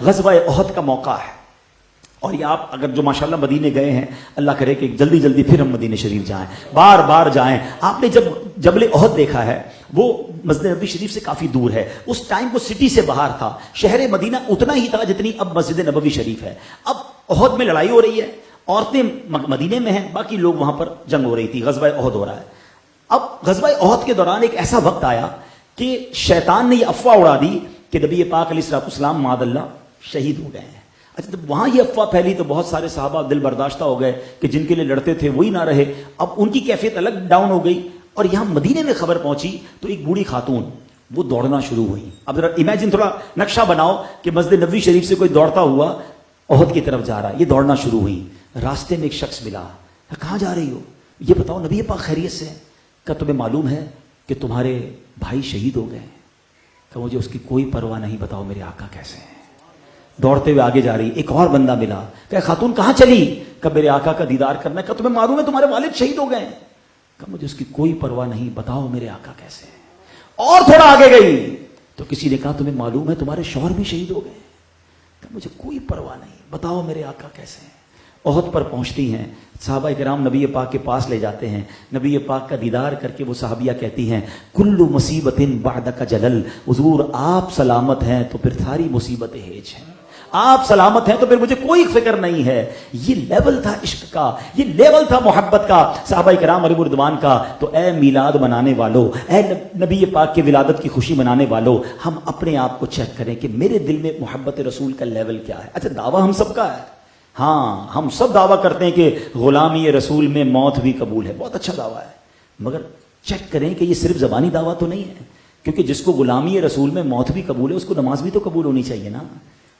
غزوہ احد کا موقع ہے، اور یہ آپ اگر جو ماشاءاللہ مدینے گئے ہیں، اللہ کرے کہ جلدی جلدی پھر ہم مدینے شریف جائیں، بار بار جائیں۔ آپ نے جب جبل احد دیکھا ہے، وہ مسجد نبوی شریف سے کافی دور ہے، اس ٹائم وہ سٹی سے باہر تھا، شہر مدینہ اتنا ہی تھا جتنی اب مسجد نبوی شریف ہے۔ اب احد میں لڑائی ہو رہی ہے، عورتیں مدینے میں ہیں، باقی لوگ وہاں پر جنگ ہو رہی تھی، غزوہ احد ہو رہا ہے۔ اب غزوہ احد کے دوران ایک ایسا وقت آیا کہ شیطان نے یہ افواہ اڑا دی کہ نبی پاک علیہ الصلوۃ والسلام معاذ اللہ شہید ہو گئے ہیں۔ اچھا، جب وہاں یہ افواہ پھیلی تو بہت سارے صحابہ دل برداشتہ ہو گئے کہ جن کے لیے لڑتے تھے وہی نہ رہے، اب ان کی کیفیت الگ ڈاؤن ہو گئی۔ اور یہاں مدینے میں خبر پہنچی تو ایک بوڑھی خاتون وہ دوڑنا شروع ہوئی۔ اب ذرا امیجن، تھوڑا نقشہ بناؤ کہ مسجد نبوی شریف سے کوئی دوڑتا ہوا احد کی طرف جا رہا ہے، یہ دوڑنا شروع ہوئی۔ راستے میں ایک شخص ملا، کہاں جا رہی ہو؟ یہ بتاؤ نبی پاک خیریت سے؟ کہ تمہیں معلوم ہے کہ تمہارے بھائی شہید ہو گئے ہیں؟ کہ مجھے اس کی کوئی پرواہ نہیں، بتاؤ میرے آقا کیسے ہیں؟ دوڑتے ہوئے آگے جا رہی، ایک اور بندہ ملا، کہ خاتون کہاں چلی؟ کہ میرے آقا کا دیدار کرنا ہے۔ کہ تمہیں معلوم ہے تمہارے والد شہید ہو گئے ہیں؟ کہ مجھے اس کی کوئی پرواہ نہیں، بتاؤ میرے آقا کیسے ہیں؟ اور تھوڑا آگے گئی تو کسی نے کہا تمہیں معلوم ہے تمہارے شوہر بھی شہید ہو گئے ہیں؟ کہ مجھے کوئی پرواہ نہیں، بتاؤ میرے آقا کیسے ہیں؟ احد پر پہنچتی ہیں، صحابہ کرام نبی پاک کے پاس لے جاتے ہیں، نبی پاک کا دیدار کر کے وہ صحابیہ کہتی ہیں کل مصیبت بعدک جلل، حضور آپ سلامت ہیں تو پھر ساری مصیبتیں ہیج ہیں، آپ سلامت ہیں تو پھر مجھے کوئی فکر نہیں ہے۔ یہ لیول تھا عشق کا، یہ لیول تھا محبت کا صحابہ کرام علیہ رضوان کا۔ تو اے میلاد منانے والو، اے نبی پاک کے ولادت کی خوشی منانے والو، ہم اپنے آپ کو چیک کریں کہ میرے دل میں محبت رسول کا لیول کیا ہے۔ اچھا، دعویٰ ہم سب کا ہے، ہاں ہم سب دعویٰ کرتے ہیں کہ غلامی رسول میں موت بھی قبول ہے، بہت اچھا دعویٰ ہے، مگر چیک کریں کہ یہ صرف زبانی دعویٰ تو نہیں ہے، کیونکہ جس کو غلامی رسول میں موت بھی قبول ہے اس کو نماز بھی تو قبول ہونی چاہیے نا،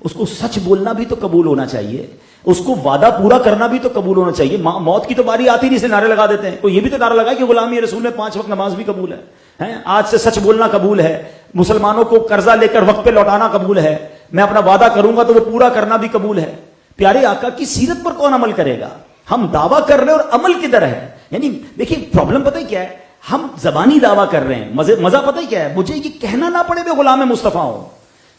اس کو سچ بولنا بھی تو قبول ہونا چاہیے، اس کو وعدہ پورا کرنا بھی تو قبول ہونا چاہیے۔ موت کی تو باری آتی نہیں، اسے نعرے لگا دیتے ہیں، کوئی یہ بھی تو نعرہ لگا کہ غلامی رسول میں 5 وقت نماز بھی قبول ہے، آج سے سچ بولنا قبول ہے، مسلمانوں کو قرضہ لے کر وقت پہ لوٹانا قبول ہے، میں اپنا وعدہ کروں گا تو وہ پورا کرنا بھی قبول ہے۔ پیارے آقا کی سیرت پر کون عمل کرے گا؟ ہم دعویٰ کر رہے ہیں اور عمل کدھر ہے؟ یعنی دیکھیں پرابلم پتہ ہی کیا ہے، ہم زبانی دعویٰ کر رہے ہیں، مزہ پتہ ہی کیا ہے، مجھے یہ کہنا نہ پڑے میں غلام مصطفیٰ ہوں،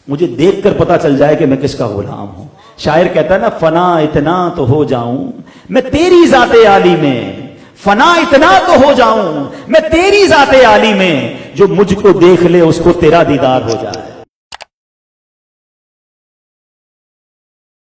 مجھے دیکھ کر پتہ چل جائے کہ میں کس کا غلام ہوں۔ شاعر کہتا ہے نا، فنا اتنا تو ہو جاؤں میں تیری ذات عالی میں، فنا اتنا تو ہو جاؤں میں تیری ذات عالی میں، جو مجھ کو دیکھ لے اس کو تیرا دیدار ہو جائے۔